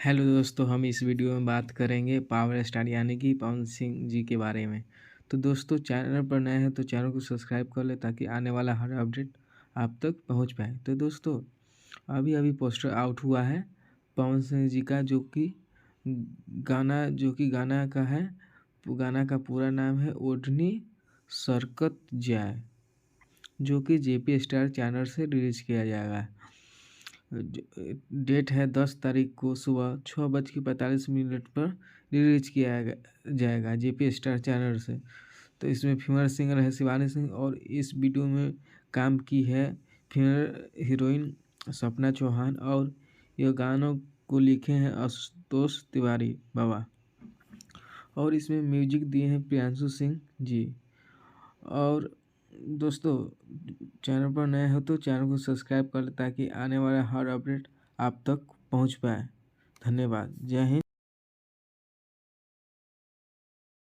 Hello दोस्तों, हम इस वीडियो में बात करेंगे पावर स्टार यानी कि पवन सिंह जी के बारे में। तो दोस्तों, चैनल पर नए हैं तो चैनल को सब्सक्राइब कर ले ताकि आने वाला हर अपडेट आप तक पहुंच पाए। तो दोस्तों, अभी अभी पोस्टर आउट हुआ है पवन सिंह जी का, जो कि गाना का है। गाना का पूरा नाम है ओढ़नी सरकत जाए, जो कि जेपी स्टार चैनल से रिलीज किया जाएगा। डेट है 10 तारीख को सुबह 6:45 पर रिलीज किया जाएगा जेपी स्टार चैनल से। तो इसमें फीमेल सिंगर है शिवानी सिंह, और इस वीडियो में काम की है फीमेल हीरोइन सपना चौहान, और यह गानों को लिखे हैं आशुतोष तिवारी बाबा, और इसमें म्यूजिक दिए हैं प्रियांशु सिंह जी। और दोस्तों, चैनल पर नए हो तो चैनल को सब्सक्राइब कर लें ताकि आने वाला हर अपडेट आप तक पहुंच पाए। धन्यवाद। जय हिंद।